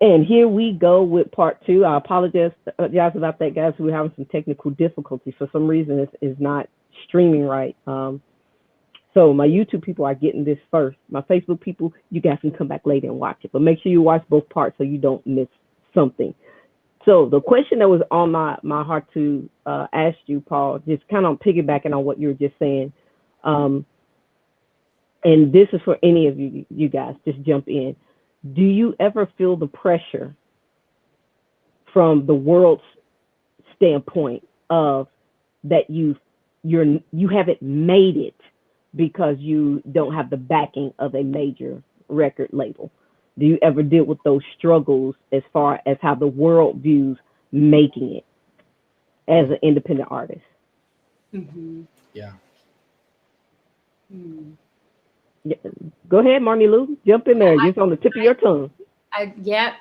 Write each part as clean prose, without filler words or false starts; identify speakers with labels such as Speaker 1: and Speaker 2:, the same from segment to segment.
Speaker 1: And here we go with part two. I apologize about that, guys. We're having some technical difficulties. For some reason, it's not streaming right. So my YouTube people are getting this first. My Facebook people, you guys can come back later and watch it. But make sure you watch both parts so you don't miss something. So the question that was on my heart to ask you, Paul, just kind of piggybacking on what you were just saying, and this is for any of you guys, just jump in. Do you ever feel the pressure from the world's standpoint of that you haven't made it because you don't have the backing of a major record label? Do you ever deal with those struggles as far as how the world views making it as an independent artist?
Speaker 2: Mm-hmm.
Speaker 3: Yeah.
Speaker 1: Yeah. Go ahead, Marnie Lou. Jump in there. It's on the tip of your tongue.
Speaker 2: Yep.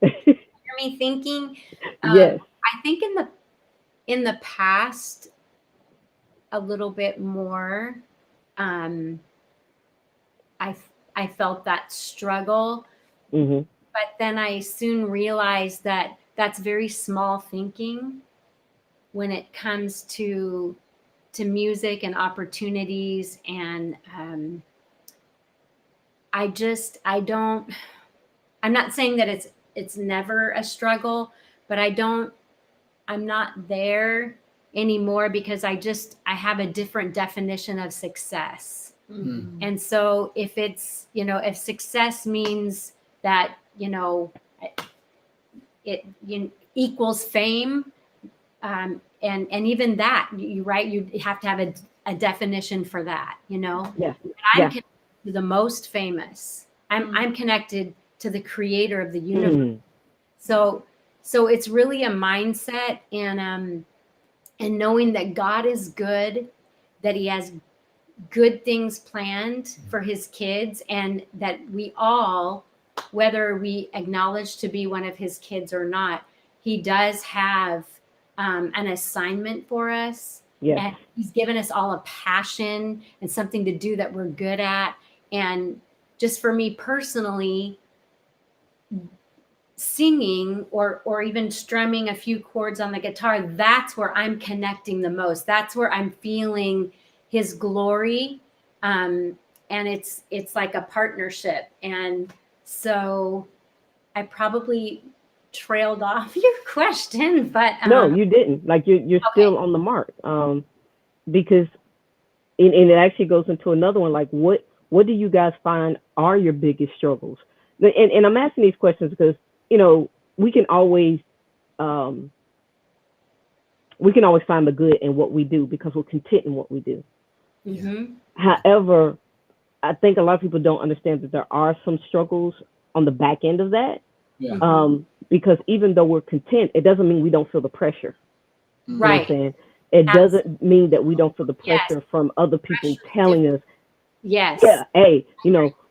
Speaker 2: Hear me thinking.
Speaker 1: Yes.
Speaker 2: I think in the past a little bit more. I felt that struggle,
Speaker 1: Mm-hmm.
Speaker 2: but then I soon realized that that's very small thinking when it comes to music and opportunities. And I'm not saying that it's never a struggle, but I'm not there anymore because I have a different definition of success.
Speaker 3: Mm.
Speaker 2: And so if success means that, it equals fame, and even that, you have to have a definition for that,
Speaker 1: Yeah.
Speaker 2: And I'm connected to the most famous. I'm connected to the creator of the universe. So it's really a mindset, and knowing that God is good, that he has good things planned for his kids, and that we all, whether we acknowledge to be one of his kids or not, he does have an assignment for us.
Speaker 1: Yes.
Speaker 2: And he's given us all a passion and something to do that we're good at. And just for me personally, singing or even strumming a few chords on the guitar, that's where I'm connecting the most. That's where I'm feeling his glory. And it's like a partnership. And so I probably trailed off your question, but
Speaker 1: no, you didn't. Like you're
Speaker 2: okay.
Speaker 1: still on the mark. Because and it actually goes into another one. Like what do you guys find are your biggest struggles? And I'm asking these questions because we can always find the good in what we do because we're content in what we do.
Speaker 2: Mm-hmm.
Speaker 1: However, I think a lot of people don't understand that there are some struggles on the back end of that.
Speaker 3: Yeah.
Speaker 1: Because even though we're content, it doesn't mean we don't feel the pressure.
Speaker 2: Right.
Speaker 1: You know what I'm saying? It doesn't mean that we don't feel the pressure from other people telling us,
Speaker 2: yes,
Speaker 1: yeah, hey,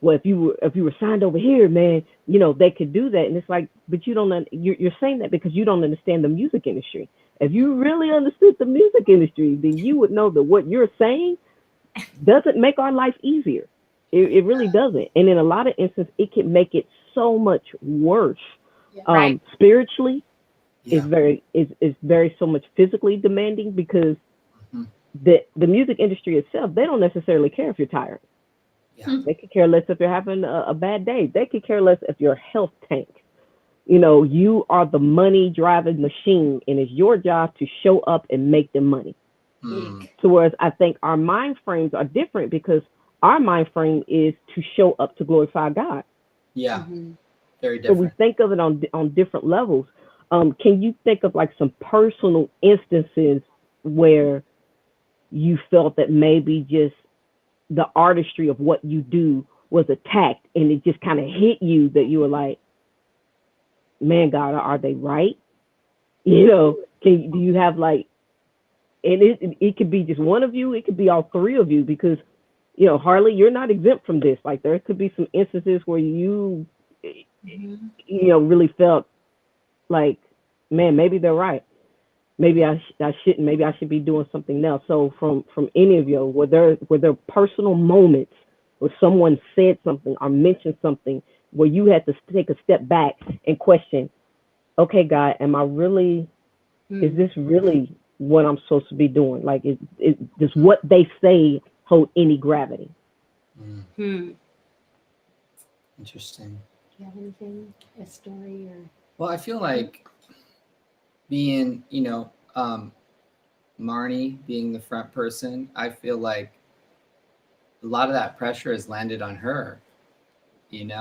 Speaker 1: well, if you were signed over here, man, they could do that. And it's like, but you're saying that because you don't understand the music industry. If you really understood the music industry, then you would know that what you're saying doesn't make our life easier. It really doesn't. And in a lot of instances, it can make it so much worse.
Speaker 2: Right.
Speaker 1: Spiritually,
Speaker 3: Yeah.
Speaker 1: it's very so much physically demanding because the music industry itself, they don't necessarily care if you're tired.
Speaker 3: Yeah.
Speaker 1: They could care less if you're having a bad day. They could care less if your health tanks. You are the money driving machine, and it's your job to show up and make them money. So whereas I think our mind frames are different because our mind frame is to show up to glorify God.
Speaker 3: Yeah. Very
Speaker 1: So we
Speaker 3: different.
Speaker 1: think of it on different levels. Can you think of like some personal instances where you felt that maybe just the artistry of what you do was attacked and it just kind of hit you that you were like, man, God, are they right? Do you have like, and it could be just one of you, it could be all three of you, because, Harley, you're not exempt from this. Like there could be some instances where you, really felt like, man, maybe they're right. Maybe I shouldn't. Maybe I should be doing something else. So from any of you, were there personal moments where someone said something or mentioned something where you had to take a step back and question, okay, God, am I really, is this really what I'm supposed to be doing? Like, does what they say hold any gravity?
Speaker 3: Interesting.
Speaker 2: Do you have anything, a story or?
Speaker 3: Well, I feel like being, Marnie being the front person, I feel like a lot of that pressure has landed on her, and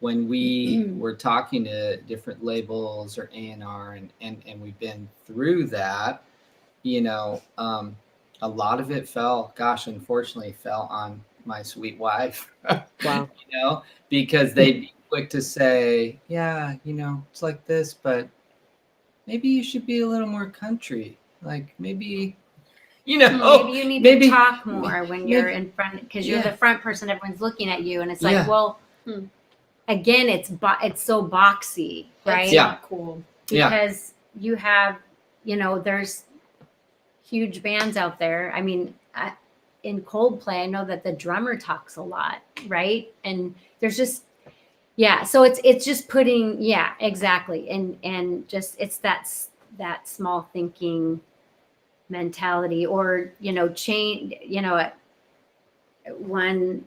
Speaker 3: when we were talking to different labels or A&R and we've been through that, a lot of it unfortunately fell on my sweet wife.
Speaker 1: Wow.
Speaker 3: Because they'd be quick to say, yeah, it's like this, but maybe you should be a little more country. Like maybe
Speaker 2: maybe you need to talk more when you're in front, because you're the front person, everyone's looking at you, and it's like, well, again, it's so boxy, right?
Speaker 4: That's not cool.
Speaker 2: Because you have, there's huge bands out there. I mean, in Coldplay, I know that the drummer talks a lot, right? And there's just, so it's just putting, exactly. And just, it's that small thinking mentality, or, change, one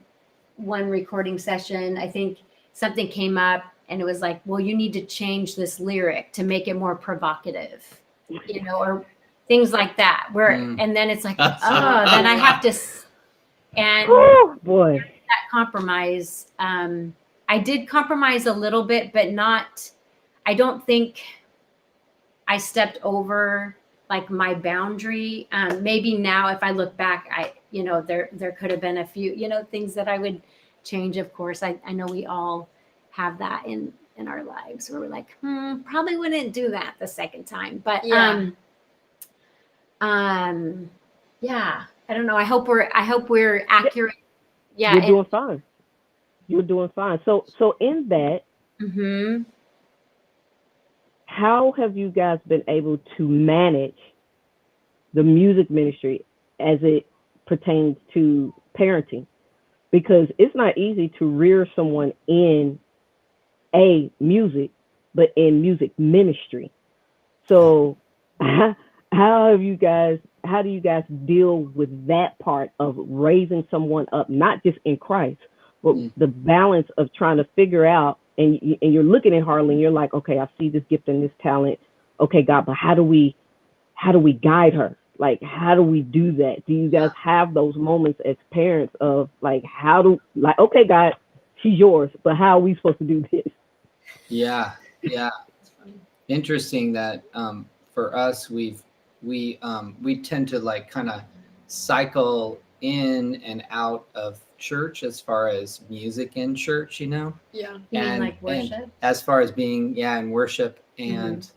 Speaker 2: recording session, I think something came up and it was like, well, you need to change this lyric to make it more provocative, or things like that, where, and then it's like, then I have to, and
Speaker 1: Oh boy,
Speaker 2: that compromise, I did compromise a little bit, but not, I don't think I stepped over like my boundary. Maybe now if I look back, there could have been a few, things that I would change. Of course, I know we all have that in our lives where we're like, probably wouldn't do that the second time. But I don't know. I hope we're accurate. Yeah.
Speaker 1: You're doing fine. You're doing fine. So in that, how have you guys been able to manage the music ministry as it pertains to parenting? Because it's not easy to rear someone in music, but in music ministry. So how do you guys deal with that part of raising someone up, not just in Christ, but the balance of trying to figure out, and you're looking at Harley and you're like, okay, I see this gift and this talent. Okay, God, but how do we guide her? Like, how do we do that? Do you guys have those moments as parents of like, okay, God, she's yours, but how are we supposed to do this?
Speaker 3: Yeah. Interesting that for us, we tend to like kind of cycle in and out of church as far as music in church,
Speaker 2: You mean like worship?
Speaker 3: And as far as being in worship, and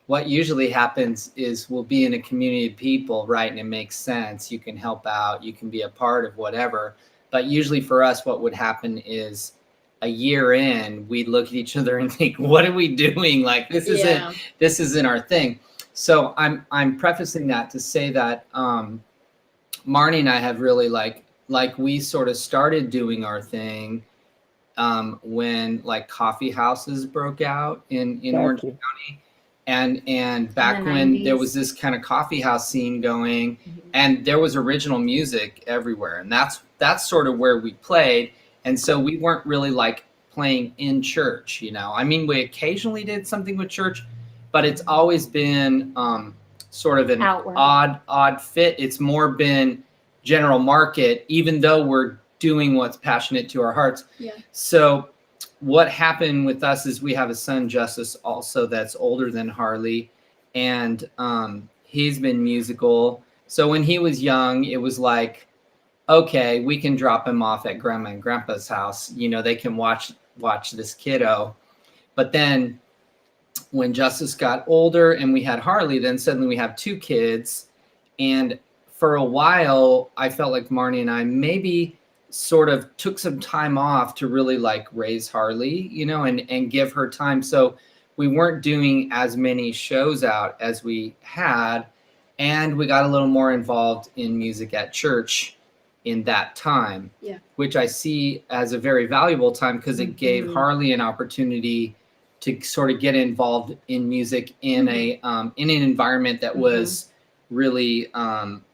Speaker 3: what usually happens is we'll be in a community of people, right? And it makes sense. You can help out, you can be a part of whatever. But usually for us, what would happen is a year in, we'd look at each other and think, what are we doing? Like, this isn't our thing. So I'm prefacing that to say that Marnie and I have really like we sort of started doing our thing when like coffee houses broke out in Orange County. And back when there was this kind of coffee house scene going, and there was original music everywhere. And that's sort of where we played. And so we weren't really like playing in church, I mean, we occasionally did something with church, but it's always been sort of an odd fit. It's more been general market, even though we're doing what's passionate to our hearts.
Speaker 4: Yeah.
Speaker 3: So what happened with us is we have a son, Justice, also that's older than Harley, and he's been musical. So when he was young, it was like, okay, we can drop him off at Grandma and Grandpa's house. They can watch this kiddo. But then when Justice got older and we had Harley, then suddenly we have two kids. And for a while, I felt like Marnie and I maybe sort of took some time off to really like raise Harley, and give her time. So we weren't doing as many shows out as we had. And we got a little more involved in music at church. in that time,
Speaker 4: Yeah.
Speaker 3: which I see as a very valuable time because it gave
Speaker 1: Mhm.
Speaker 3: Harley an opportunity to sort of get involved in music in a in an environment that was really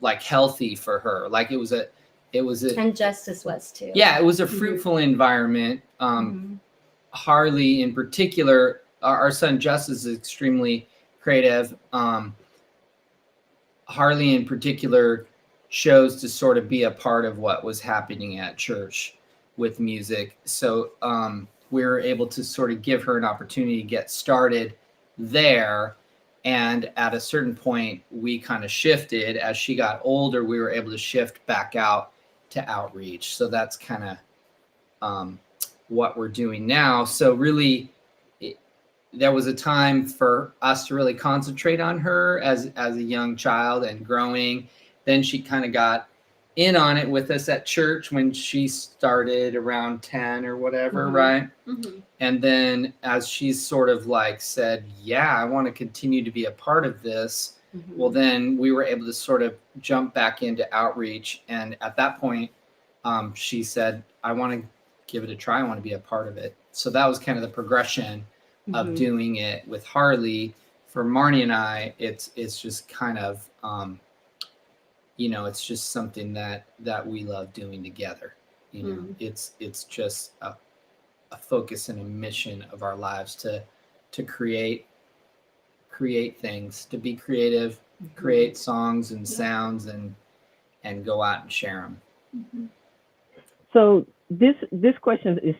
Speaker 3: like healthy for her. Like it was a
Speaker 2: And Justice was too.
Speaker 3: yeah, it was a fruitful environment. Harley in particular, our son Justice is extremely creative. Harley in particular chose to sort of be a part of what was happening at church with music. So we were able to sort of give her an opportunity to get started there. And at a certain point, we kind of shifted. As she got older, we were able to shift back out to outreach. So that's kind of what we're doing now. So really, there was a time for us to really concentrate on her as a young child and growing. Then she kind of got in on it with us at church when she started around 10 or whatever, right? And then as she's sort of like said, yeah, I want to continue to be a part of this. Well, then we were able to sort of jump back into outreach. And at that point, she said, I want to give it a try. I want to be a part of it. So that was kind of the progression of doing it with Harley. For Marnie and I, it's just kind of, it's just something that we love doing together. It's just a focus and a mission of our lives to create things, to be creative, create songs and sounds and go out and share them.
Speaker 1: So this question is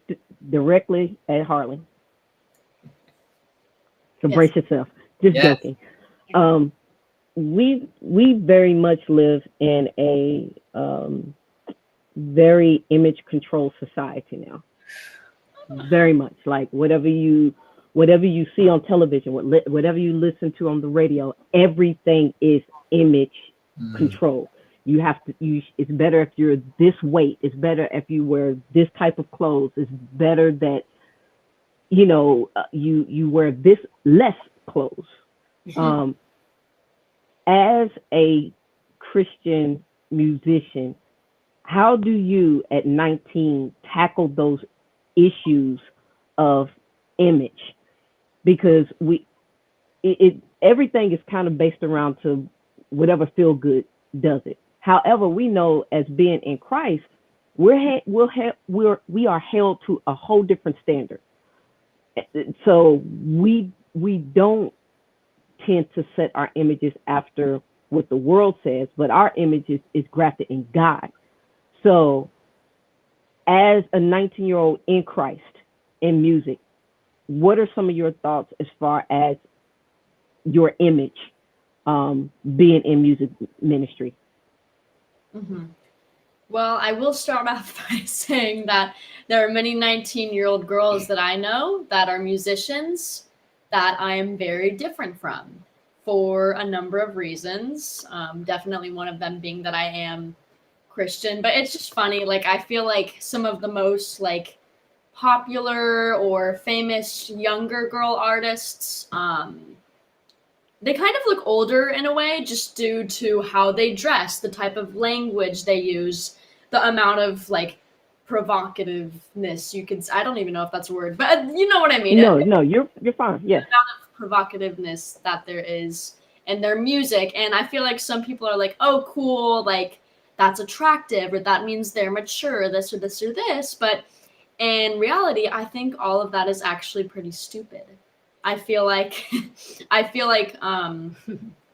Speaker 1: directly at Harley. So brace yourself. Just joking. We very much live in a very image control society now. Very much, like whatever you see on television, whatever you listen to on the radio, everything is image control. You have to. It's better if you're this weight. It's better if you wear this type of clothes. It's better that you wear this less clothes. As a Christian musician, how do you at 19 tackle those issues of image? Because everything is kind of based around to whatever feel good does it. However, we know as being in Christ, we are held to a whole different standard. So we don't tend to set our images after what the world says, but our image is grafted in God. So as a 19-year-old in Christ, in music, what are some of your thoughts as far as your image being in music ministry?
Speaker 4: Well, I will start off by saying that there are many 19-year-old girls that I know that are musicians that I am very different from for a number of reasons. Definitely one of them being that I am Christian, but it's just funny. Like, I feel like some of the most like popular or famous younger girl artists, they kind of look older in a way just due to how they dress, the type of language they use, the amount of like provocativeness I don't even know if that's a word, but you know what I mean.
Speaker 1: No, you're fine. Yes.
Speaker 4: The amount of provocativeness that there is in their music. And I feel like some people are like, oh, cool, like that's attractive, or that means they're mature, this or this or this. But in reality, I think all of that is actually pretty stupid. I feel like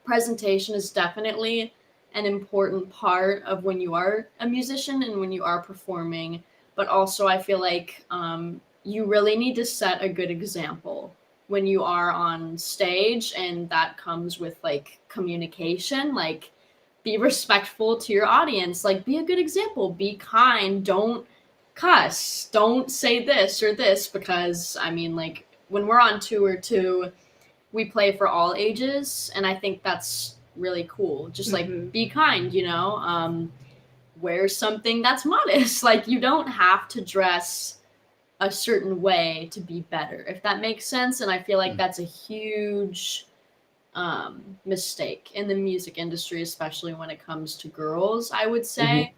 Speaker 4: presentation is definitely an important part of when you are a musician and when you are performing. But also I feel like you really need to set a good example when you are on stage, and that comes with like communication, like be respectful to your audience, like be a good example, be kind, don't cuss, don't say this or this, because I mean, like when we're on tour too, we play for all ages, and I think that's really cool. Just like be kind, wear something that's modest. Like you don't have to dress a certain way to be better, if that makes sense. And I feel like that's a huge mistake in the music industry, especially when it comes to girls, I would say.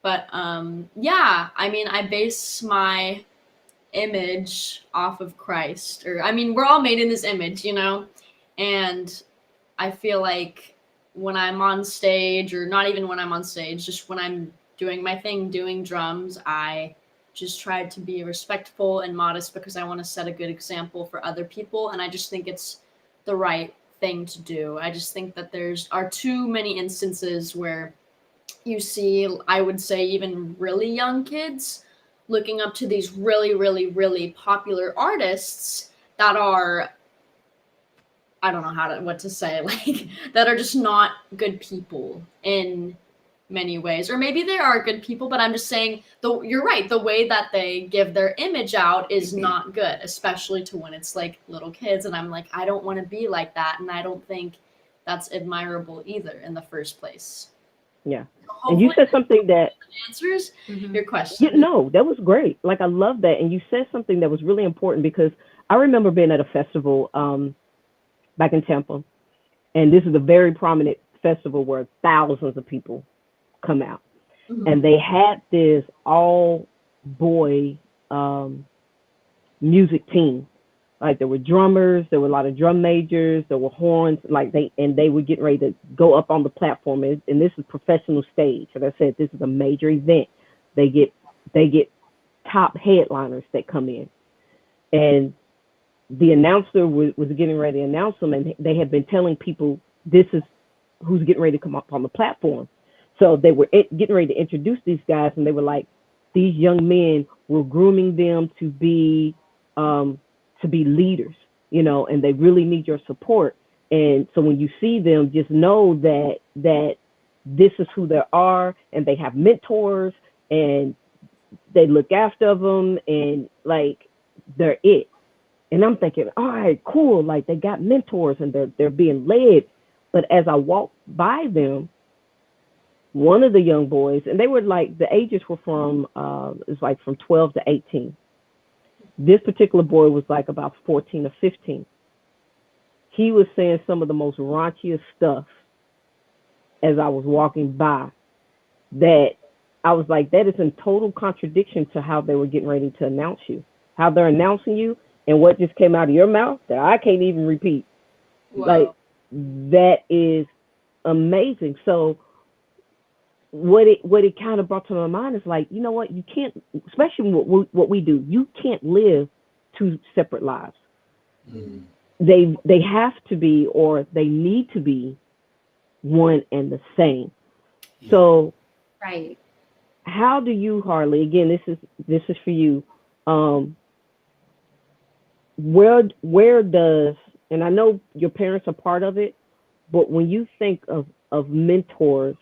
Speaker 4: But yeah, I mean, I base my image off of Christ. Or I mean, we're all made in his image, you know? And I feel like when I'm on stage, or not even when I'm on stage, just when I'm doing my thing, doing drums, I just try to be respectful and modest because I want to set a good example for other people. And I just think it's the right thing to do. I just think that are too many instances where you see, I would say, even really young kids looking up to these really, really, really popular artists that are, I don't know what to say, like, that are just not good people in many ways. Or maybe they are good people, but I'm just saying, you're right, the way that they give their image out is not good, especially to when it's like little kids. And I'm like, I don't want to be like that. And I don't think that's admirable either in the first place.
Speaker 1: Yeah.
Speaker 4: So
Speaker 1: And you said something that
Speaker 4: answers
Speaker 2: Mhm.
Speaker 4: your question.
Speaker 1: no, that was great. Like, I love that. And you said something that was really important, because I remember being at a festival back in Tampa, and this is a very prominent festival where thousands of people come out,
Speaker 4: Mhm.
Speaker 1: and they had this all boy music team. Like, there were drummers, there were a lot of drum majors, there were horns, like they were getting ready to go up on the platform, and this is professional stage. Like I said, this is a major event. They get top headliners that come in, and the announcer was getting ready to announce them, and they had been telling people, this is who's getting ready to come up on the platform. So they were getting ready to introduce these guys, and they were like, these young men were grooming them to be leaders, you know, and they really need your support. And so when you see them, just know that this is who they are, and they have mentors, and they look after them, and like, they're it. And I'm thinking, all right, cool. Like, they got mentors, and they're being led. But as I walked by them, one of the young boys, and they were like, the ages were from it's like from 12 to 18. This particular boy was like about 14 or 15. He was saying some of the most raunchiest stuff as I was walking by, that I was like, that is in total contradiction to how they were getting ready to announce you, how they're announcing you, and what just came out of your mouth that I can't even repeat.
Speaker 4: Whoa.
Speaker 1: Like, that is amazing. So what it kind of brought to my mind is like, you know what, you can't, especially what we do, you can't live two separate lives.
Speaker 3: Mm-hmm.
Speaker 1: They have to be, or they need to be, one and the same.
Speaker 3: Yeah.
Speaker 1: So
Speaker 2: Right.
Speaker 1: how do you, Harley, again, this is for you, where does, and I know your parents are part of it, but when you think of mentors,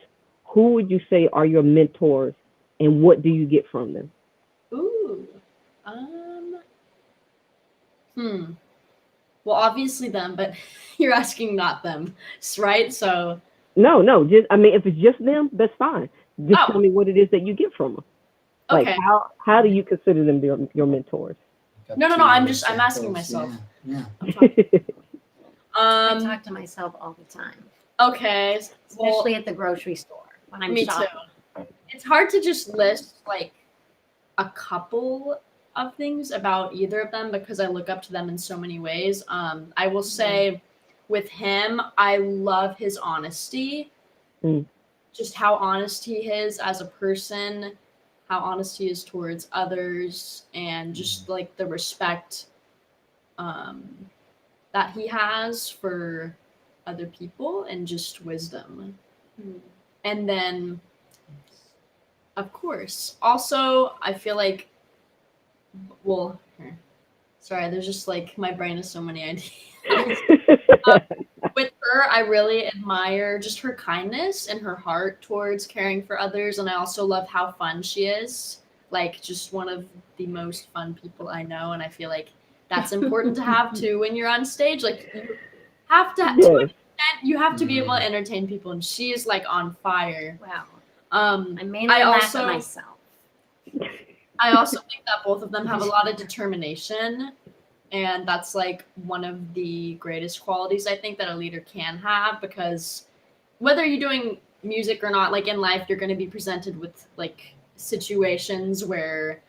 Speaker 1: who would you say are your mentors, and what do you get from them?
Speaker 4: Ooh. Well, obviously them, but you're asking not them, right? So.
Speaker 1: No, just, I mean, if it's just them, that's fine. Just tell me what it is that you get from them. Like,
Speaker 4: Okay.
Speaker 1: how do you consider them your mentors?
Speaker 4: No. I'm asking myself.
Speaker 3: Yeah.
Speaker 2: I talk to myself all the time,
Speaker 4: Okay.
Speaker 2: especially at the grocery store when I'm
Speaker 4: Me
Speaker 2: shopping.
Speaker 4: too. It's hard to just list like a couple of things about either of them because I look up to them in so many ways. I will say with him, I love his honesty. Just how honest he is as a person, how honest he is towards others, and just like the respect that he has for other people, and just wisdom. And then, of course, also I feel like, well, sorry, there's just like, my brain has so many ideas. With her, I really admire just her kindness and her heart towards caring for others, and I also love how fun she is. Like, just one of the most fun people I know, and I feel like that's important to have too when you're on stage. Like, you have to, to an extent, you have to be able to entertain people, and she is like on fire.
Speaker 2: Wow.
Speaker 4: I
Speaker 2: mainly laugh at myself.
Speaker 4: I also think that both of them have a lot of determination, and that's like one of the greatest qualities I think that a leader can have, because whether you're doing music or not, like in life, you're going to be presented with like situations where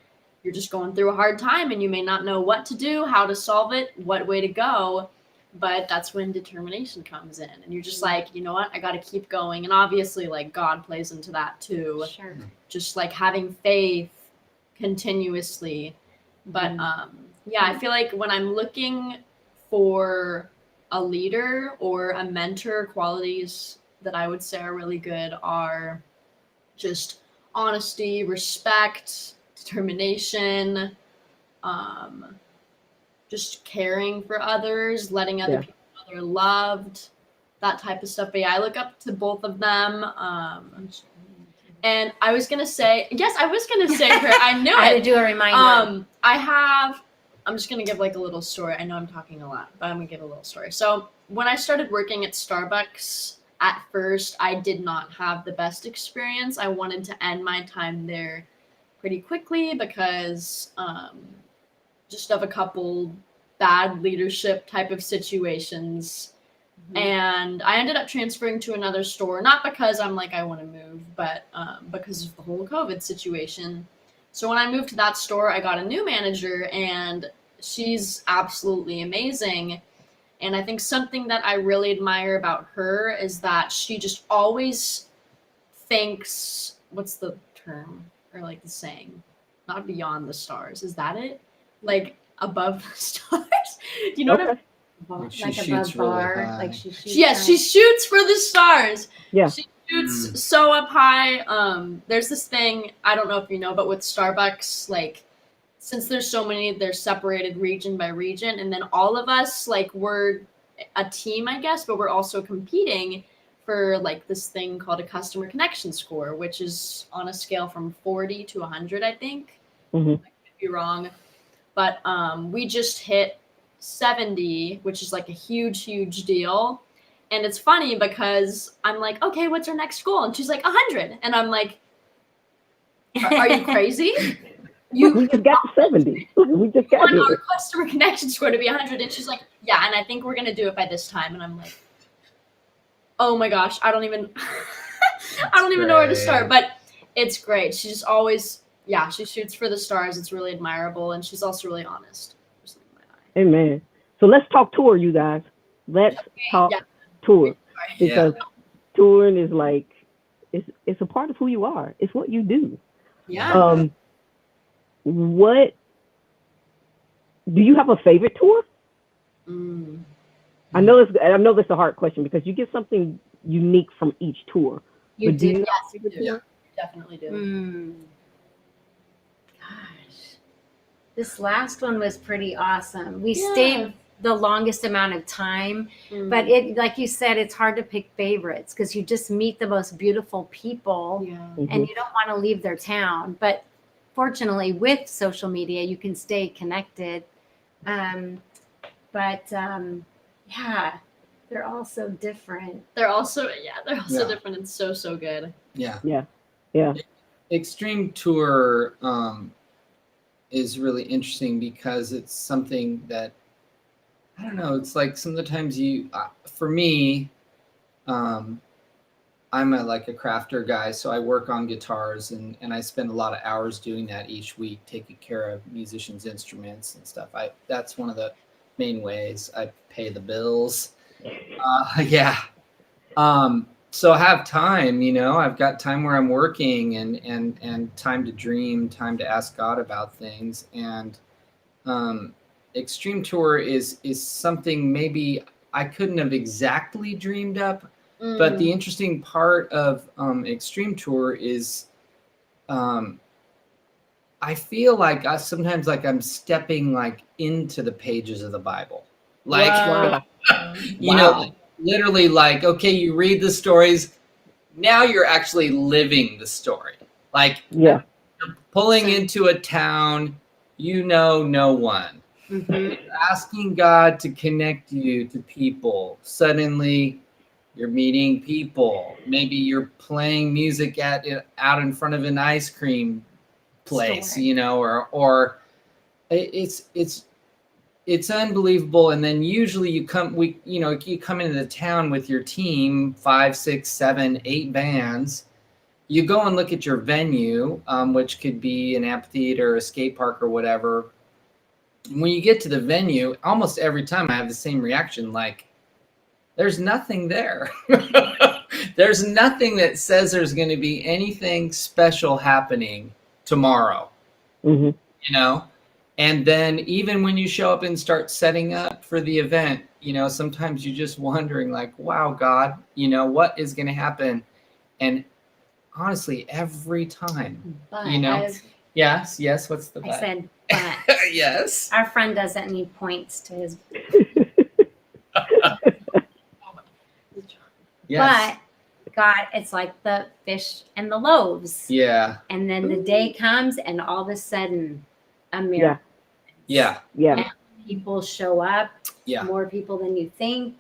Speaker 4: you're just going through a hard time and you may not know what to do, how to solve it, what way to go. But that's when determination comes in, and you're just like, you know what, I got to keep going. And obviously, like, God plays into that too.
Speaker 2: Sure.
Speaker 4: Just like having faith continuously. But yeah, I feel like when I'm looking for a leader or a mentor, qualities that I would say are really good are just honesty, respect, determination, just caring for others, letting other people know they're loved, that type of stuff. But yeah, I look up to both of them. And I was gonna say, I knew
Speaker 2: I had
Speaker 4: it.
Speaker 2: to do a reminder.
Speaker 4: I'm just gonna give like a little story. I know I'm talking a lot, but I'm gonna give a little story. So when I started working at Starbucks, at first I did not have the best experience. I wanted to end my time there pretty quickly because just of a couple bad leadership type of situations. And I ended up transferring to another store, not because I'm like, I want to move, but because of the whole COVID situation. So when I moved to that store, I got a new manager, and she's absolutely amazing. And I think something that I really admire about her is that she just always thinks, what's the term, or like the saying, not beyond the stars. Is that it? Like above the stars? Do you know what I mean?
Speaker 3: Like she
Speaker 2: Like
Speaker 3: shoots
Speaker 2: above
Speaker 3: really
Speaker 2: bar,
Speaker 3: high.
Speaker 2: like she shoots.
Speaker 4: Yes, she shoots for the stars.
Speaker 1: Yeah.
Speaker 4: She shoots so up high. There's this thing, I don't know if you know, but with Starbucks, like, since there's so many, they're separated region by region, and then all of us, like, we're a team, I guess, but we're also competing for like this thing called a customer connection score, which is on a scale from 40 to 100, I think.
Speaker 1: Mm-hmm.
Speaker 4: I could be wrong, but we just hit 70, which is like a huge deal. And it's funny because I'm like, okay, what's our next goal? And she's like, 100. And I'm like, are you crazy?
Speaker 1: We just got to 70. We just got
Speaker 4: want
Speaker 1: here.
Speaker 4: our customer connection score to be 100. And she's like, yeah, and I think we're going to do it by this time. And I'm like, oh my gosh, I don't even know where to start, but it's great. She just always, she shoots for the stars. It's really admirable. And she's also really honest.
Speaker 1: Amen. So let's talk tour, you guys. Let's talk tour, because touring is like, it's a part of who you are. It's what you do.
Speaker 4: Yeah.
Speaker 1: What do you have a favorite tour? I know that's a hard question because you get something unique from each tour.
Speaker 2: You do.
Speaker 4: Yes, you do. Yeah. You definitely do.
Speaker 2: Gosh, this last one was pretty awesome. We stayed the longest amount of time, but it, like you said, it's hard to pick favorites because you just meet the most beautiful people, and you don't want to leave their town. But fortunately, with social media, you can stay connected. They're all so different.
Speaker 4: They're also different and so good.
Speaker 1: Yeah.
Speaker 3: Extreme tour is really interesting because it's something that, I don't know, it's like sometimes for me, I'm like a crafter guy, so I work on guitars and I spend a lot of hours doing that each week, taking care of musicians' instruments and stuff. That's one of the main ways I pay the bills. So I have time, I've got time where I'm working and time to dream, time to ask God about things. And Extreme Tour is something maybe I couldn't have exactly dreamed up, but the interesting part of Extreme Tour is I feel like sometimes like I'm stepping like into the pages of the Bible. Like, literally like, okay, you read the stories, now you're actually living the story. Like, you're pulling into a town, no one. You're asking God to connect you to people. Suddenly, you're meeting people. Maybe you're playing music out in front of an ice cream place, or it's unbelievable. And then usually you come into the town with your team, 5, 6, 7, 8 bands. you go and look at your venue, which could be an amphitheater, a skate park, or whatever. When you get to the venue, almost every time I have the same reaction, like, there's nothing there. There's nothing that says there's going to be anything special happening tomorrow.
Speaker 1: Mm-hmm.
Speaker 3: You know? And then even when you show up and start setting up for the event, you know, sometimes you're just wondering, like, wow, God, you know, what is going to happen? And honestly, every time,
Speaker 2: But
Speaker 3: you know, yes, what's the
Speaker 2: I
Speaker 3: but?
Speaker 2: said, but
Speaker 3: Yes.
Speaker 2: our friend doesn't need points to his.
Speaker 3: Yes.
Speaker 2: But God, it's like the fish and the loaves.
Speaker 3: Yeah.
Speaker 2: And then the day comes, and all of a sudden, a miracle.
Speaker 3: Yeah.
Speaker 1: Yeah.
Speaker 2: And people show up.
Speaker 3: Yeah.
Speaker 2: More people than you think,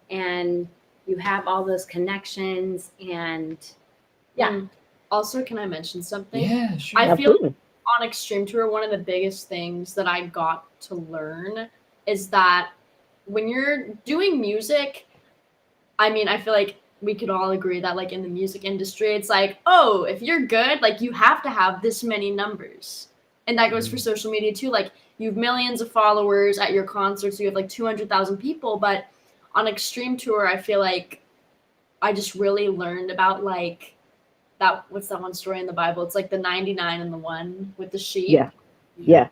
Speaker 2: and you have all those connections. And yeah.
Speaker 4: Also, can I mention something?
Speaker 3: Yeah, sure.
Speaker 4: I feel
Speaker 1: Absolutely.
Speaker 4: on Extreme Tour, one of the biggest things that I got to learn is that when you're doing music, I mean, I feel like we could all agree that, like, in the music industry, it's like, oh, if you're good, like, you have to have this many numbers. And that goes for social media too. Like, you have millions of followers at your concerts. You have like 200,000 people. But on Extreme Tour, I feel like I just really learned about, like, that. What's that one story in the Bible? It's like the 99 and the 1 with the sheep.
Speaker 1: Yeah. Yeah.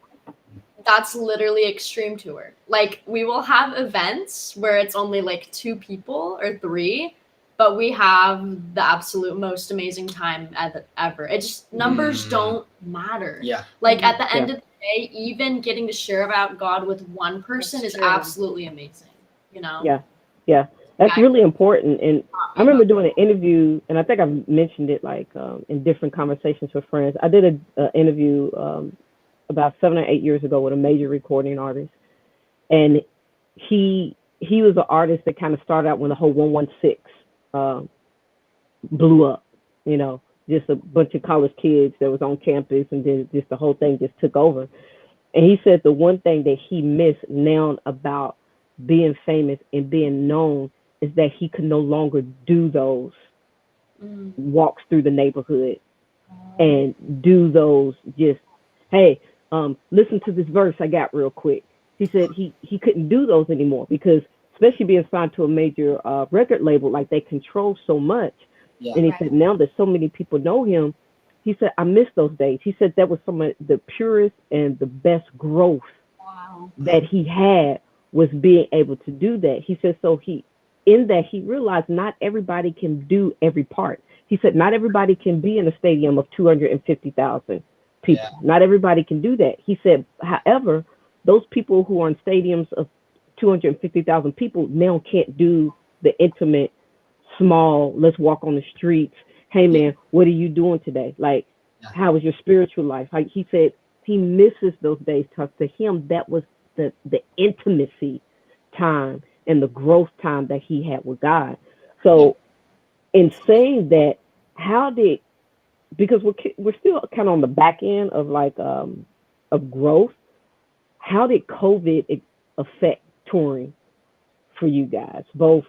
Speaker 4: That's literally Extreme Tour. Like, we will have events where it's only like 2 people or 3, but we have the absolute most amazing time ever. It just, numbers don't matter.
Speaker 3: Yeah.
Speaker 4: Like, at the end of the day, even getting to share about God with one person is absolutely amazing. You know?
Speaker 1: Yeah. Yeah. That's really important. And I remember doing an interview, and I think I've mentioned it, like, in different conversations with friends. I did an interview about 7 or 8 years ago with a major recording artist, and he was an artist that kind of started out when the whole 116 blew up, you know, just a bunch of college kids that was on campus, and then just the whole thing just took over. And he said the one thing that he missed now about being famous and being known is that he could no longer do those walks through the neighborhood and do those just, hey, listen to this verse I got real quick. He said he couldn't do those anymore because, especially being signed to a major record label, like, they control so much.
Speaker 3: Yeah.
Speaker 1: And he said now that so many people know him, he said, I miss those days. He said that was some of the purest and the best growth that he had, was being able to do that. He said, so he realized not everybody can do every part. He said, not everybody can be in a stadium of 250,000 people. Yeah. Not everybody can do that. He said, however, those people who are in stadiums of 250,000 people now can't do the intimate, small, let's walk on the streets. Hey man, what are you doing today? Like, how was your spiritual life? Like, he said he misses those days, because to him that was the intimacy time and the growth time that he had with God. So in saying that, because we're still kind of on the back end of, like, of growth, how did COVID affect touring for you guys, both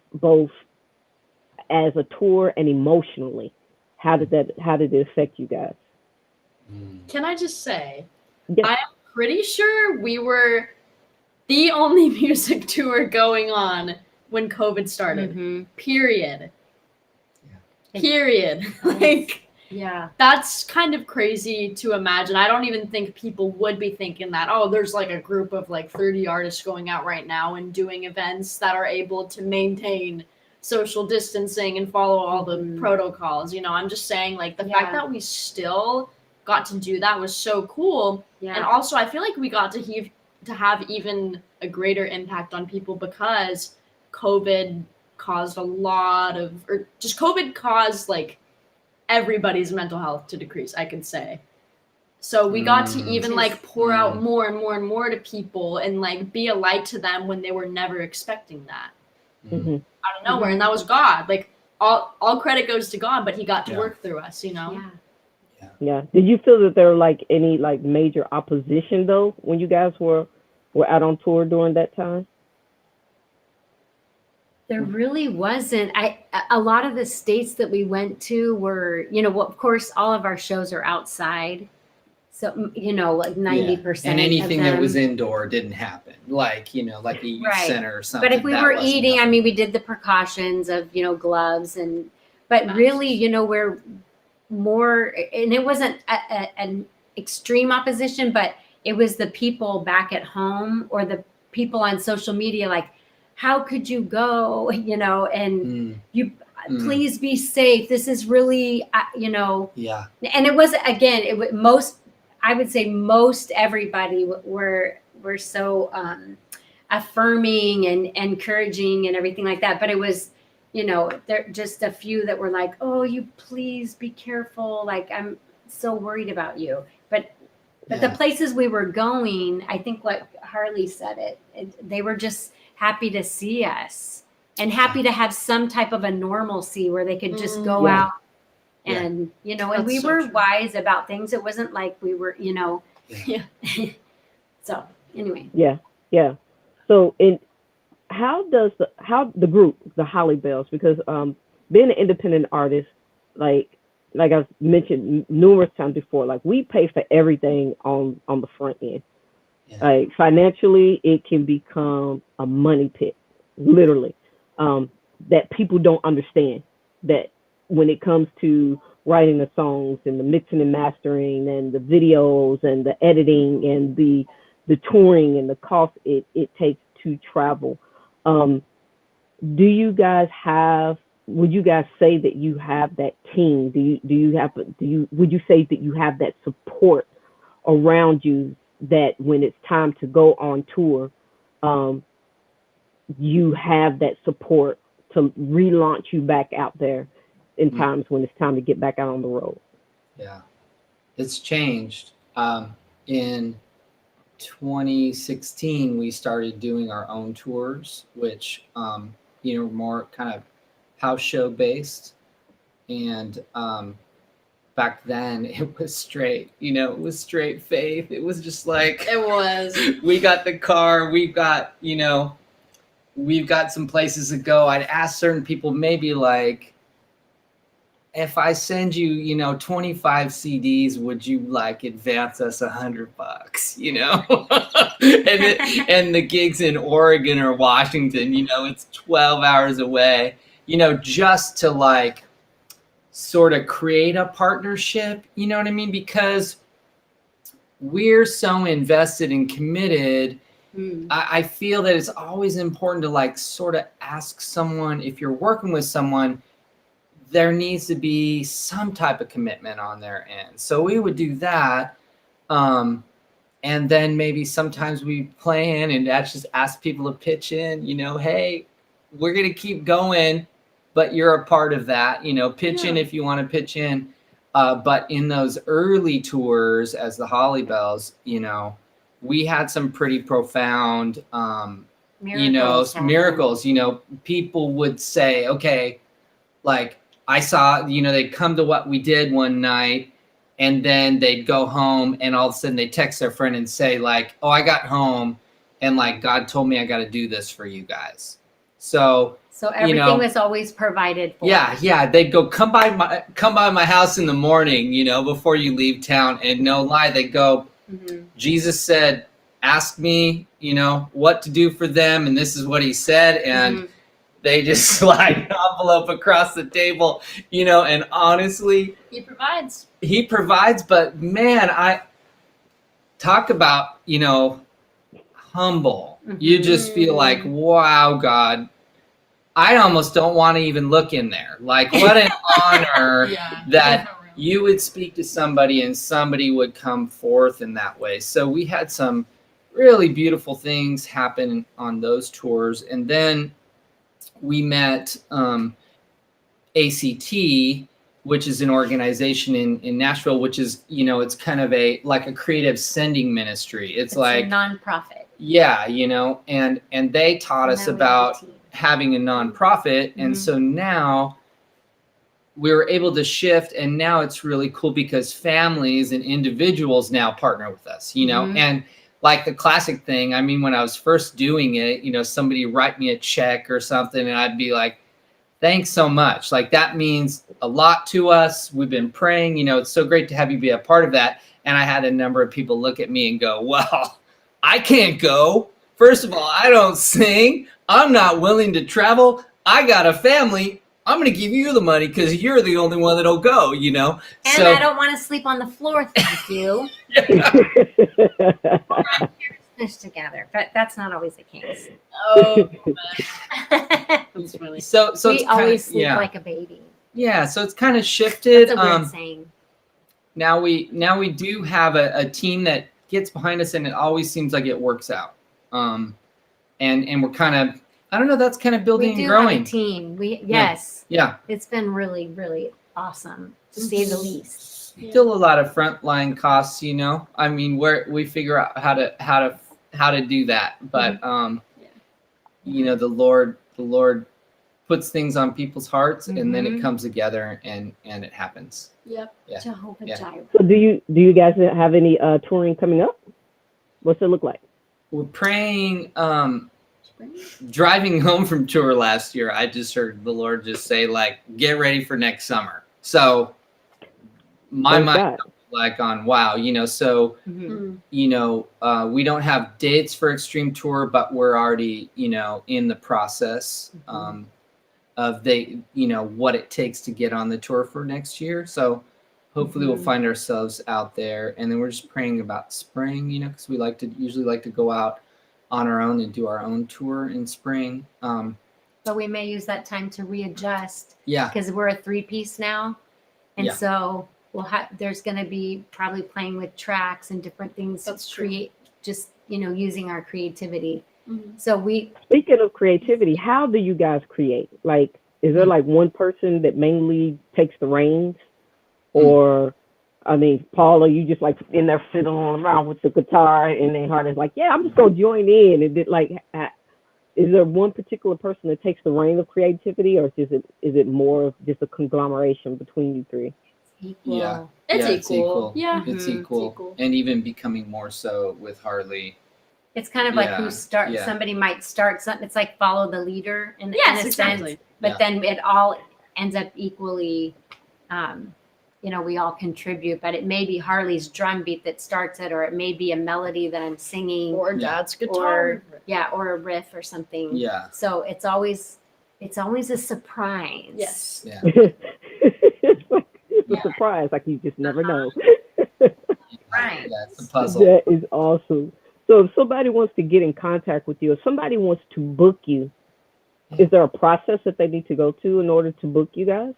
Speaker 1: as a tour and emotionally? How did it affect you guys?
Speaker 4: Can I just say,
Speaker 1: yes.
Speaker 4: I'm pretty sure we were the only music tour going on when COVID started. Period. Yeah. Period. Like,
Speaker 2: yeah,
Speaker 4: that's kind of crazy to imagine. I don't even think people would be thinking that, oh, there's like a group of like 30 artists going out right now and doing events that are able to maintain social distancing and follow all the protocols. You know, I'm just saying, like, the fact that we still got to do that was so cool. Yeah. And also, I feel like we got to have even a greater impact on people, because COVID caused COVID caused, like, everybody's mental health to decrease, I could say. So we got to even, like, pour out more and more and more to people and, like, be a light to them when they were never expecting that. Out of nowhere. And that was God. Like, all credit goes to God, but he got to work through us, you know?
Speaker 1: Yeah. Did you feel that there were, like, any, like, major opposition, though, when you guys were out on tour during that time?
Speaker 2: There really wasn't. A lot of the states that we went to were, well, of course, all of our shows are outside. So, like 90%
Speaker 3: And anything
Speaker 2: of them.
Speaker 3: that was indoor didn't happen, like like a youth
Speaker 2: Right.
Speaker 3: center or something.
Speaker 2: But if we
Speaker 3: that
Speaker 2: were
Speaker 3: wasn't
Speaker 2: eating, I
Speaker 3: happening.
Speaker 2: mean, we did the precautions of, gloves but really, we're more, and it wasn't an extreme opposition, but it was the people back at home or the people on social media, like, how could you go, and you please be safe. This is really,
Speaker 3: Yeah.
Speaker 2: And it was, again, I would say most everybody were so affirming and encouraging and everything like that. But it was, there just a few that were like, oh, you please be careful. Like, I'm so worried about you. But the places we were going, I think what Harley said, they were just happy to see us and happy to have some type of a normalcy where they could just go out and, and we were wise about things. It wasn't like we were, So anyway.
Speaker 1: Yeah. So how the group, the Hollybells, because being an independent artist, like I've mentioned numerous times before, like we pay for everything on the front end. Yeah. Like financially, it can become a money pit, literally, that people don't understand. That when it comes to writing the songs and the mixing and mastering and the videos and the editing and the touring and the cost it takes to travel. Would you guys say that you have that team? Would you say that you have that support around you that when it's time to go on tour, you have that support to relaunch you back out there in times when it's time to get back out on the road?
Speaker 3: Yeah, it's changed. In 2016, we started doing our own tours, which, more kind of house show based. And back then it was straight, it was straight faith. It was just like,
Speaker 4: it was,
Speaker 3: we got the car, we've got some places to go. I'd ask certain people, maybe like, if I send you, 25 CDs, would you like advance us $100? And the gigs in Oregon or Washington, it's 12 hours away, just to like sort of create a partnership, you know what I mean? Because we're so invested and committed. I feel that it's always important to like sort of ask someone, if you're working with someone, there needs to be some type of commitment on their end. So we would do that. And then maybe sometimes we plan and that's just ask people to pitch in, hey, we're going to keep going, but you're a part of that, pitch in if you want to pitch in. But in those early tours as the Hollybells, we had some pretty profound, miracles, people would say, okay, like, I saw, they'd come to what we did one night and then they'd go home and all of a sudden they text their friend and say like, oh, I got home and like, God told me I got to do this for you guys. So
Speaker 2: everything was always provided for.
Speaker 3: Yeah. They'd go, come by my house in the morning, before you leave town. And no lie, they go, Jesus said, ask me, what to do for them. And this is what he said. And they just slide an envelope across the table, and honestly,
Speaker 4: he provides,
Speaker 3: but man, I talk about, humble. You just feel like, wow, God, I almost don't want to even look in there. Like, what an honor that you would speak to somebody and somebody would come forth in that way. So we had some really beautiful things happen on those tours. And then we met ACT, which is an organization in Nashville, which is, it's kind of like a creative sending ministry. It's like
Speaker 2: a nonprofit.
Speaker 3: Yeah, and they taught us about having a nonprofit. And so now we were able to shift, and now it's really cool because families and individuals now partner with us, and like the classic thing. I mean, when I was first doing it, you know, somebody write me a check or something, and I'd be like, thanks so much. Like that means a lot to us. We've been praying, you know, it's so great to have you be a part of that. And I had a number of people look at me and go, well, I can't go. First of all, I don't sing. I'm not willing to travel. I got a family. I'm going to give you the money because you're the only one that'll go, you know?
Speaker 2: And
Speaker 3: So,
Speaker 2: I don't want to sleep on the floor, thank you. Fish together, but that's not always the case.
Speaker 4: Oh, that's funny.
Speaker 3: so
Speaker 2: We
Speaker 3: it's
Speaker 2: always
Speaker 3: kinda,
Speaker 2: sleep
Speaker 3: yeah.
Speaker 2: like a baby.
Speaker 3: Yeah, so it's kind of shifted.
Speaker 2: That's a weird saying.
Speaker 3: Now we do have a team that gets behind us, and it always seems like it works out. And we're kind of, I don't know, that's kind of building
Speaker 2: We
Speaker 3: and
Speaker 2: do have
Speaker 3: growing.
Speaker 2: a team. Yes,
Speaker 3: Yeah,
Speaker 2: it's been really, really awesome to say the least.
Speaker 3: still a lot of frontline costs, you know. I mean, we figure out how to do that, but you know, the Lord puts things on people's hearts, and then it comes together, and it happens.
Speaker 4: Yep.
Speaker 3: Yeah.
Speaker 2: Jehovah
Speaker 3: Yeah.
Speaker 2: Jireh.
Speaker 1: So do you guys have any touring coming up? What's it look like?
Speaker 3: We're praying. Driving home from tour last year, I just heard the Lord just say, like, get ready for next summer. So my
Speaker 1: Praise
Speaker 3: mind
Speaker 1: God.
Speaker 3: like on wow, you know, so you know, we don't have dates for Extreme Tour, but we're already, you know, in the process of you know, what it takes to get on the tour for next year. So hopefully we'll find ourselves out there, and then we're just praying about spring, you know, because we usually like to go out on our own and do our own tour in spring.
Speaker 2: But we may use that time to readjust
Speaker 3: Yeah,
Speaker 2: because we're a 3-piece now, and
Speaker 3: Yeah.
Speaker 2: so there's going to be probably playing with tracks and different things
Speaker 4: That's
Speaker 2: to
Speaker 4: true.
Speaker 2: create, just, you know, using our creativity.
Speaker 4: Mhm.
Speaker 2: So we
Speaker 1: Speaking of creativity, how do you guys create? Like, is there like one person that mainly takes the reins, or I mean, Paul, are you just like in there fiddling around with the guitar, and then Harden's like, yeah, I'm just gonna join in, and it like, is there one particular person that takes the reign of creativity, or is it more of just a conglomeration between you three?
Speaker 2: equal.
Speaker 3: Yeah.
Speaker 4: It's equal. Yeah.
Speaker 3: It's
Speaker 2: Mhm.
Speaker 3: equal.
Speaker 4: It's equal.
Speaker 3: And even becoming more so with Harley.
Speaker 2: It's kind of like
Speaker 3: Yeah,
Speaker 2: who starts.
Speaker 3: yeah.
Speaker 2: Somebody might start something. It's like follow the leader in
Speaker 4: Yes,
Speaker 2: a
Speaker 4: exactly.
Speaker 2: sense, but
Speaker 3: Yeah.
Speaker 2: then it all ends up equally. You know, we all contribute, but it may be Harley's drum beat that starts it, or it may be a melody that I'm singing,
Speaker 4: Or
Speaker 3: Yeah.
Speaker 4: dad's guitar.
Speaker 2: or a riff or something.
Speaker 3: Yeah.
Speaker 2: So it's always a surprise.
Speaker 4: Yes.
Speaker 3: Yeah.
Speaker 1: It's a surprise, like you just never know.
Speaker 2: Right.
Speaker 3: Yeah, it's a puzzle.
Speaker 1: That is awesome. So if somebody wants to get in contact with you, if somebody wants to book you, is there a process that they need to go to in order to book you guys?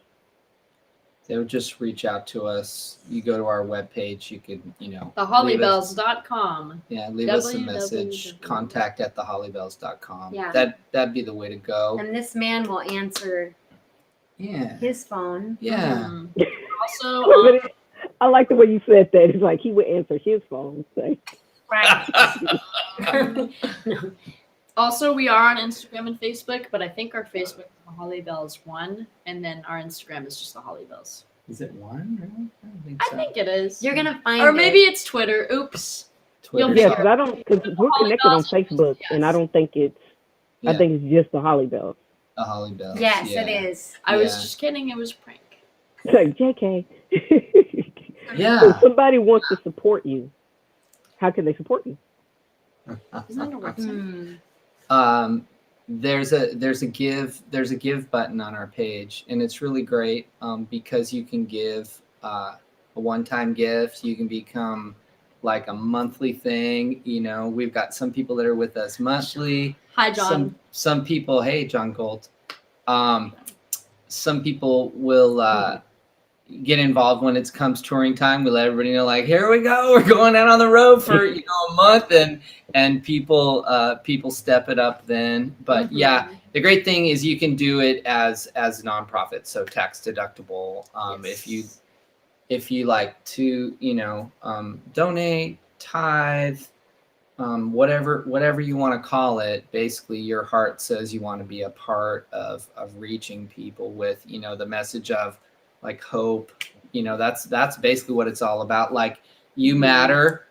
Speaker 3: They would just reach out to us. You go to our webpage, you could, you know,
Speaker 4: Thehollybells.com.
Speaker 3: leave us a message,
Speaker 4: www.
Speaker 3: contact@thehollybells.com.
Speaker 2: Yeah.
Speaker 3: That'd be the way to go.
Speaker 2: And this man will answer
Speaker 3: Yeah.
Speaker 2: his phone.
Speaker 3: Yeah.
Speaker 4: Mhm. Also,
Speaker 1: I like the way you said that. It's like he would answer his phone. Say,
Speaker 2: Right.
Speaker 4: Also, we are on Instagram and Facebook, but I think our Facebook is the Hollybells 1, and then our Instagram is just the Hollybells.
Speaker 3: Is it one? Really? I don't think
Speaker 4: I
Speaker 3: so.
Speaker 4: think it is.
Speaker 2: You're gonna find
Speaker 4: Or
Speaker 2: it.
Speaker 4: maybe it's Twitter. Oops.
Speaker 3: Twitter.
Speaker 4: You'll
Speaker 1: yeah,
Speaker 4: figure
Speaker 1: because we're connected on Facebook, and I don't think it's.
Speaker 3: Yeah.
Speaker 1: I think it's just the Hollybells.
Speaker 3: The Hollybells.
Speaker 2: Yes,
Speaker 3: yeah.
Speaker 2: it is.
Speaker 4: I was
Speaker 3: Yeah.
Speaker 4: just kidding. It was a prank.
Speaker 1: It's like JK.
Speaker 3: Yeah.
Speaker 1: So if somebody wants to support you, how can they support you?
Speaker 4: Isn't that a website?
Speaker 3: There's a give button on our page, and it's really great because you can give a one-time gift. You can become like a monthly thing. You know, we've got some people that are with us monthly.
Speaker 4: Hi, John.
Speaker 3: Some people, hey, John Gold. Some people will get involved when it comes touring time. We let everybody know, like, here we go, we're going out on the road for a month, and people step it up then. But yeah, the great thing is you can do it as a nonprofit, so tax deductible.
Speaker 4: Yes.
Speaker 3: If you like to, donate, tithe, whatever you want to call it, basically your heart says you want to be a part of reaching people with, the message of like hope. That's basically what it's all about. Like, you matter,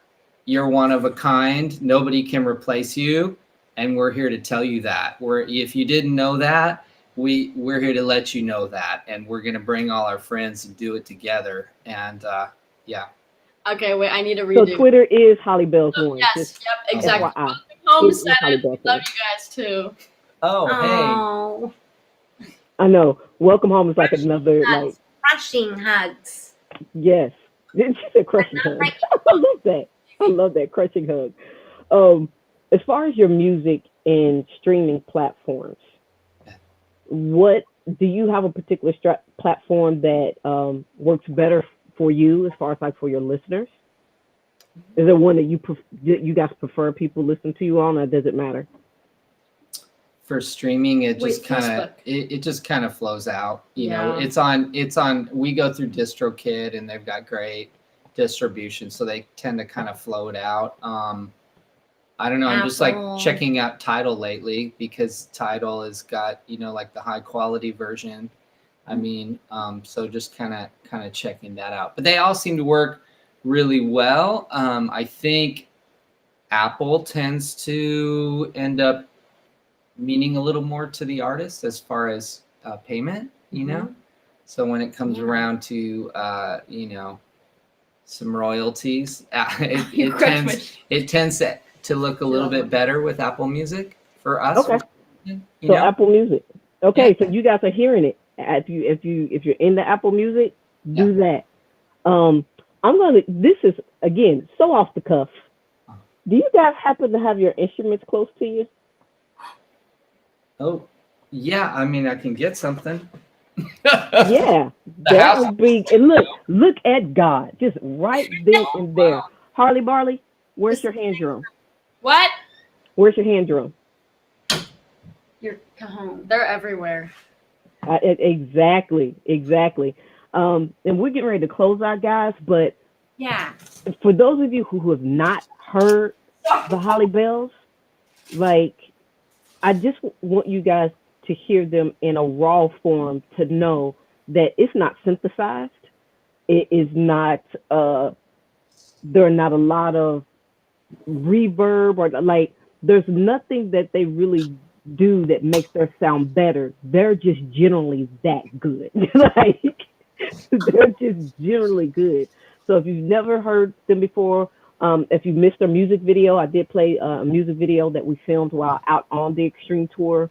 Speaker 3: you're one of a kind. Nobody can replace you. And we're here to tell you that. If you didn't know that, we're here to let you know that. And we're going to bring all our friends and do it together. And yeah.
Speaker 4: Okay, wait, I need to
Speaker 1: So
Speaker 4: redo.
Speaker 1: Twitter is Hollybells one.
Speaker 4: Yes,
Speaker 1: Just
Speaker 4: yep, exactly.
Speaker 1: FYI.
Speaker 4: Home
Speaker 1: It is
Speaker 4: said it.
Speaker 1: Hollybells
Speaker 4: Love
Speaker 1: one.
Speaker 4: you guys too.
Speaker 3: Oh,
Speaker 2: Oh,
Speaker 1: I know. Welcome home is like another like
Speaker 2: crushing hugs.
Speaker 1: yes. She said crushing hug.
Speaker 2: Right.
Speaker 1: I love that. I love that crushing hug. As far as your music and streaming platforms, what do you have a particular platform that works better for you as far as like for your listeners? Is there one that you guys prefer people listen to you on, or does it matter?
Speaker 3: For streaming, it
Speaker 4: Wait,
Speaker 3: just kind of
Speaker 4: Facebook.
Speaker 3: it just kind of flows out. You know,
Speaker 4: Yeah.
Speaker 3: it's on. We go through DistroKid, and they've got great distribution, so they tend to kind of float out. I don't know. I'm just like
Speaker 2: Apple.
Speaker 3: checking out Tidal lately because Tidal has got, you know, like the high quality version. I mean, so just kind of checking that out. But they all seem to work really well. I think Apple tends to end up meaning a little more to the artist as far as payment, you know. So when it comes around to you know, some royalties, it tends to look a little bit better with Apple Music for us.
Speaker 1: Okay.
Speaker 3: You
Speaker 1: So
Speaker 3: know?
Speaker 1: Apple Music. Okay,
Speaker 3: Yeah.
Speaker 1: so you guys are hearing it. If you're in the Apple Music, do that. This is again so off the cuff. Do you guys happen to have your instruments close to you?
Speaker 3: Oh, yeah. I mean, I can get something.
Speaker 1: Yeah, that would be. And look at God, just right then and there.
Speaker 3: Wow.
Speaker 1: Harley Barley, where's your hand drum?
Speaker 4: What?
Speaker 1: Where's your hand drum?
Speaker 2: Your cajon.
Speaker 4: They're everywhere.
Speaker 1: Exactly. And we're getting ready to close out, guys. But
Speaker 2: Yeah.
Speaker 1: for those of you who have not heard the Hollybells, like, I just want you guys to hear them in a raw form to know that it's not synthesized. It is not. There are not a lot of reverb or like. There's nothing that they really do that makes their sound better. They're just generally that good. Like, they're just generally good. So if you've never heard them before, if you missed their music video, I did play a music video that we filmed while out on the Extreme Tour.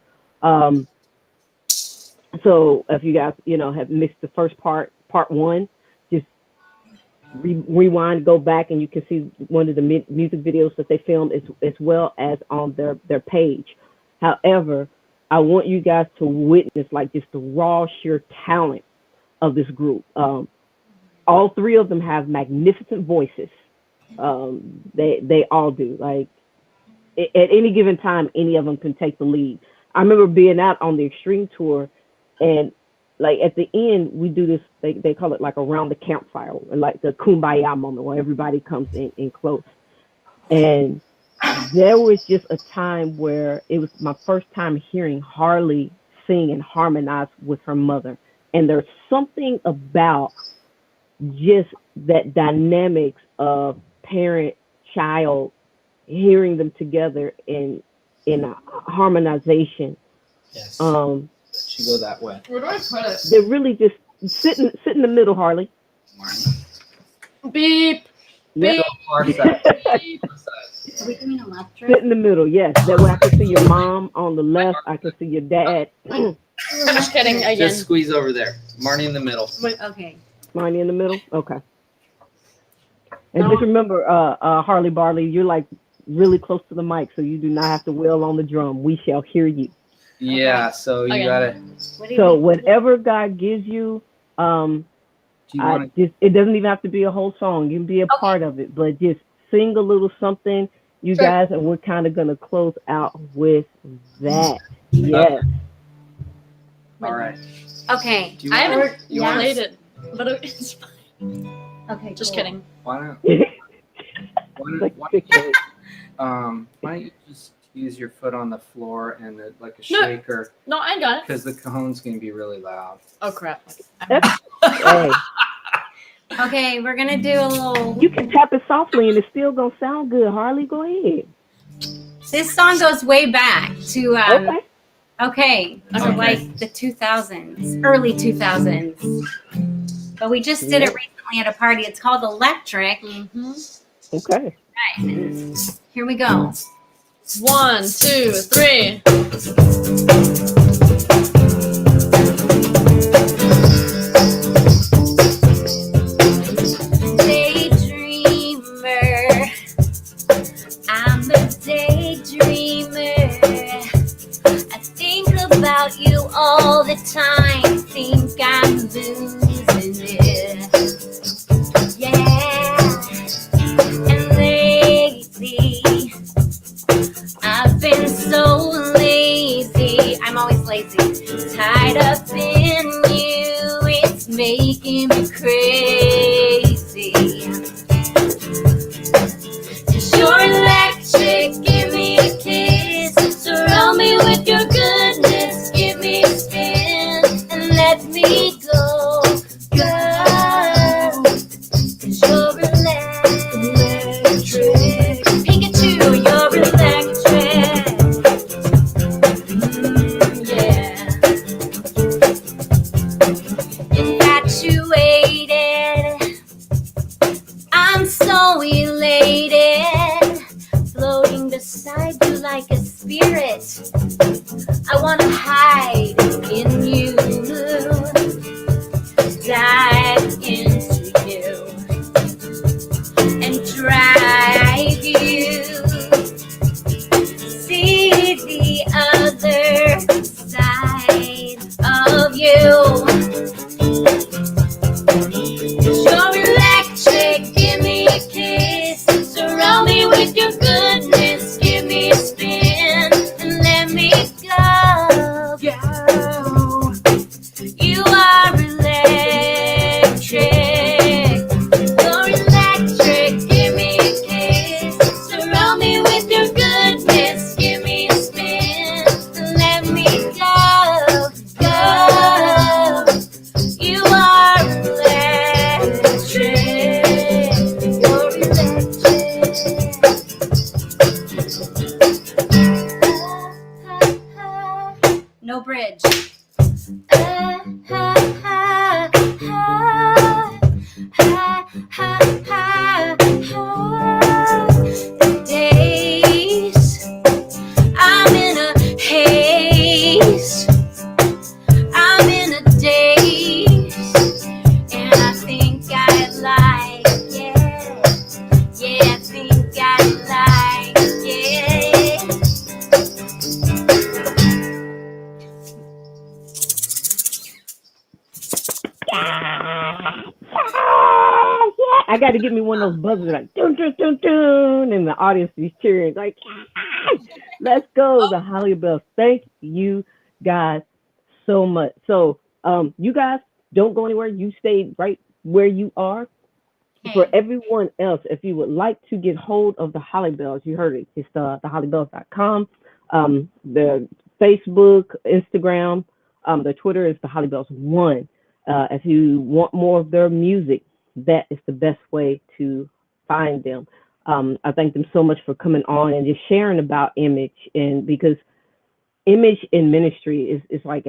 Speaker 1: So if you guys, have missed the first part one, just rewind, go back, and you can see one of the music videos that they filmed as well as on their page. However, I want you guys to witness like just the raw, sheer talent of this group. All three of them have magnificent voices. They all do. Like at any given time, any of them can take the lead. I remember being out on the Extreme Tour, and like at the end, we do this. They call it like around the campfire, like the kumbaya moment where everybody comes in close. And there was just a time where it was my first time hearing Harley sing and harmonize with her mother. And there's something about just that dynamics of parent child, hearing them together in a harmonization.
Speaker 3: Yes. She go that way.
Speaker 4: Where do I put it?
Speaker 1: They're really just sit in the middle, Harley.
Speaker 4: Beep.
Speaker 1: Yep.
Speaker 4: Beep.
Speaker 2: Are we doing a left
Speaker 1: Sit in the middle, yes. That way I can see your mom on the left. I can see your dad.
Speaker 4: Just kidding again.
Speaker 3: Just squeeze over there. Marnie in the middle.
Speaker 2: Okay.
Speaker 1: Marnie in the middle? Okay. And just remember, Harley Barley, you're like really close to the mic, so you do not have to wail on the drum. We shall hear you.
Speaker 3: Yeah, so you
Speaker 4: Okay.
Speaker 3: gotta.
Speaker 1: So whatever God gives you,
Speaker 3: Do you want to?
Speaker 1: it doesn't even have to be a whole song. You can be a part of it, but just sing a little something, you
Speaker 4: Sure.
Speaker 1: guys, and we're kind of gonna close out with that. Yes.
Speaker 3: All right.
Speaker 2: Okay.
Speaker 3: Do you
Speaker 4: I
Speaker 3: want?
Speaker 4: haven't
Speaker 3: You want?
Speaker 4: played it, but it's fine.
Speaker 2: Okay.
Speaker 4: Just
Speaker 2: cool.
Speaker 4: kidding.
Speaker 3: Why not?
Speaker 1: Like,
Speaker 3: Why don't you just use your foot on the floor and like a
Speaker 4: No.
Speaker 3: shaker,
Speaker 4: No, I got it.
Speaker 3: because the cajon's gonna be really loud.
Speaker 4: Oh crap.
Speaker 1: Hey,
Speaker 2: Okay, we're gonna do a little.
Speaker 1: You can tap it softly and it's still gonna sound good. Harley, go ahead.
Speaker 2: This song goes way back to
Speaker 1: Okay.
Speaker 2: okay, so
Speaker 3: Okay.
Speaker 2: like the 2000s, early 2000s. But we just did it recently at a party. It's called Electric.
Speaker 1: Okay.
Speaker 2: Right, and here we go.
Speaker 4: 1, 2, 3.
Speaker 2: Daydreamer, I'm a daydreamer. I think about you all the time. Think I'm losing it. Yeah. And lately, I've been so lazy. I'm always lazy. Tied up in you, it's making me crazy. 'Cause you're electric, give me a kiss. Surround me with your goodness, give me a spin, and let me go, go. 'Cause you're electric. Pikachu, you're electric. Yeah. Infatuated, I'm so elated, floating beside you like a spirit. I wanna hide in you, dive into you, and drive you. See the other side of you. You're electric, give me a kiss. Surround me with your goodness, give me a spin, and let me go, go. You are electric. You're electric, give me a kiss. Surround me with your goodness, give me a spin, and let me go, go. You are electric. You're electric. No bridge. Days, I'm in a haze. I'm in a daze, and I think I like it. Yeah, I think I like it.
Speaker 1: I got to give me one of those buzzers like dun dun dun dun, and the audience is cheering like, let's go, the Hollybells. Thank you guys so much. So, you guys don't go anywhere. You stay right where you are. For
Speaker 2: Okay.
Speaker 1: everyone else, if you would like to get hold of the Hollybells, you heard it. It's thehollybells.com. The Facebook, Instagram, the Twitter is the Hollybells One. If you want more of their music, that is the best way to find them. I thank them so much for coming on and just sharing about image, and because image in ministry is like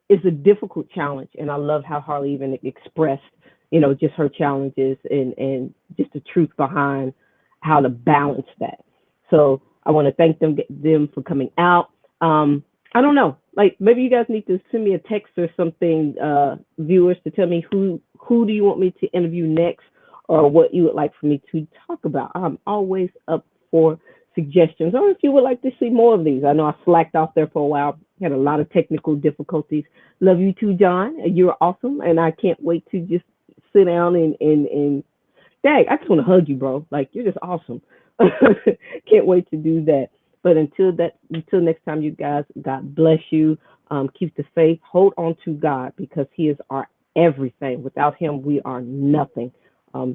Speaker 1: it's a difficult challenge, and I love how Harley even expressed, just her challenges and just the truth behind how to balance that. So I want to thank them for coming out. I don't know, like maybe you guys need to send me a text or something, viewers, to tell me who do you want me to interview next, or what you would like for me to talk about. I'm always up for suggestions, or if you would like to see more of these. I know I slacked off there for a while, had a lot of technical difficulties. Love you too, John. You're awesome, and I can't wait to just sit down and dang, I just want to hug you, bro. Like, you're just awesome. Can't wait to do that. But until next time, you guys, God bless you. Keep the faith. Hold on to God, because He is our everything. Without Him, we are nothing.